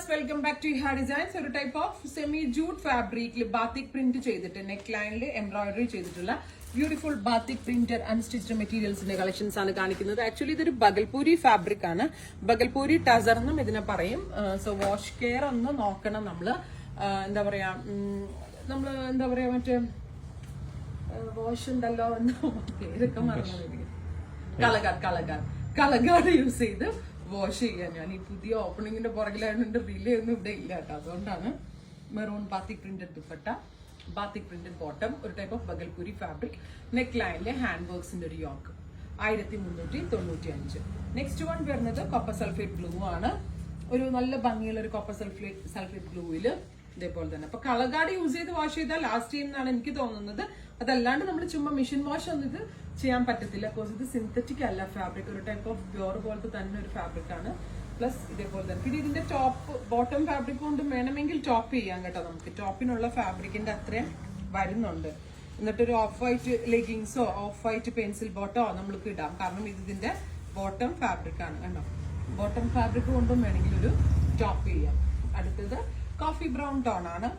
Viewers, welcome back to Iha designs. ഒരു type of semi jute ഫാബ്രിക്കിൽ batik print ചെയ്തിട്ട് neck ലൈനിൽ എംബ്രോയിഡറി ചെയ്തിട്ടുള്ള ബ്യൂട്ടിഫുൾ ബാത്തിക് പ്രിന്റഡ് അൺസ്റ്റിച്ച്ഡ് മെറ്റീരിയൽസിന്റെ കളക്ഷൻസ് ആണ് കാണിക്കുന്നത്. ആക്ച്വലി ഇതൊരു ബഗൽപൂരി ഫാബ്രിക് ആണ്. ബഗൽപൂരി ടസർ എന്നും ഇതിനെ പറയും. സോ വാഷ് കെയർ ഒന്ന് നോക്കണം. നമ്മള് എന്താ പറയാ മറ്റേ വാഷ് ഉണ്ടല്ലോ എന്ന് പേരൊക്കെ മറന്നു. കളഗാഡ് യൂസ് ചെയ്ത് വാഷ് ചെയ്യാൻ. ഞാൻ ഈ പുതിയ ഓപ്പണിങ്ങിന്റെ പുറകിലായതുകൊണ്ട് റിലേ ഒന്നും ഇവിടെ ഇല്ല കേട്ടോ. അതുകൊണ്ടാണ് maroon batik printed dupatta, batik printed bottom, ഒരു type of Bhagalpuri fabric, neck ലൈനിലെ ഹാൻഡ് വർക്സിന്റെ ഒരു യോക്ക് 1395. നെക്സ്റ്റ് വൺ വരുന്നത് കോപ്പർ സൾഫേറ്റ് ബ്ലൂ ആണ്. ഒരു നല്ല ഭംഗിയുള്ള ഒരു കോപ്പർ സൾഫേറ്റ് ബ്ലൂവില് ഇതേപോലെ തന്നെ. അപ്പൊ കളഗാഡ് യൂസ് ചെയ്ത് വാഷ് ചെയ്താൽ ലാസ്റ്റ് ചെയ്യുന്നതാണ് എനിക്ക് തോന്നുന്നത്. അതല്ലാണ്ട് നമ്മൾ ചുമ്മാ മെഷീൻ വാഷ് ഒന്നും ഇത് ചെയ്യാൻ പറ്റത്തില്ല. ബിക്കോസ് ഇത് സിന്തറ്റിക് അല്ല ഫാബ്രിക്, ഒരു ടൈപ്പ് ഓഫ് പ്യോർ പോലത്തെ തന്നെ ഒരു ഫാബ്രിക് ആണ്. പ്ലസ് ഇതേപോലെ തന്നെ പിന്നെ ഇതിന്റെ ടോപ്പ് ബോട്ടം ഫാബ്രിക് കൊണ്ടും വേണമെങ്കിൽ ടോപ്പ് ചെയ്യാം കേട്ടോ. നമുക്ക് ടോപ്പിനുള്ള ഫാബ്രിക്കിന്റെ അത്രയും വരുന്നുണ്ട്. എന്നിട്ടൊരു ഓഫ് വൈറ്റ് ലെഗിങ്സോ ഓഫ് വൈറ്റ് പെൻസിൽ ബോട്ടോ നമ്മൾക്ക് ഇടാം. കാരണം ഇതിന്റെ ബോട്ടം ഫാബ്രിക് ആണ് കേട്ടോ. ബോട്ടം ഫാബ്രിക് കൊണ്ടും വേണമെങ്കിൽ ഒരു ടോപ്പ് ചെയ്യാം. അടുത്തത് കോഫി ബ്രൗൺ ടോൺ ആണ്.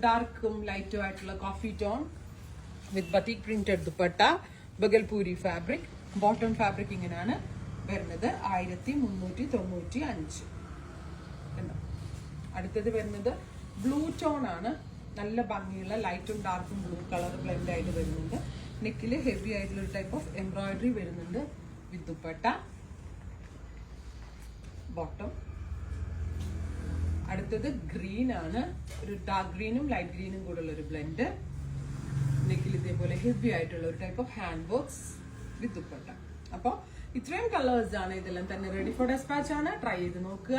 ഡാർക്കും ലൈറ്റും ആയിട്ടുള്ള കോഫി ടോൺ വിത്ത് batik printed dupatta, Bhagalpuri fabric. Bottom fabric ഇങ്ങനെയാണ് വരുന്നത് 1395. അടുത്തത് വരുന്നത് ബ്ലൂ ടോൺ ആണ്. നല്ല ഭംഗിയുള്ള ലൈറ്റും ഡാർക്കും ബ്ലൂ കളർ ബ്ലെൻഡ് ആയിട്ട് വരുന്നുണ്ട്. നെക്കില് ഹെവി ആയിട്ടുള്ള ഒരു ടൈപ്പ് ഓഫ് എംബ്രോയിഡറി വരുന്നുണ്ട് വിത്ത് ദുപ്പട്ട, ബോട്ടം. അടുത്തത് ഗ്രീൻ ആണ്. ഒരു ഡാർക്ക് ഗ്രീനും ലൈറ്റ് ഗ്രീനും കൂടെ ഉള്ള ഒരു ബ്ലെൻഡ്. നെക്കിൽ ഇതേപോലെ ഹെവി ആയിട്ടുള്ള ഒരു ടൈപ്പ് ഓഫ് ഹാൻഡ് വർക്ക്സ് വിത്ത് ദുപ്പട്ട. അപ്പൊ ഇത്രയും കളേഴ്സ് ആണ്. ഇതെല്ലാം തന്നെ റെഡി ഫോർ ഡെസ്പാച്ച് ആണ്. ട്രൈ ചെയ്ത് നോക്കുക.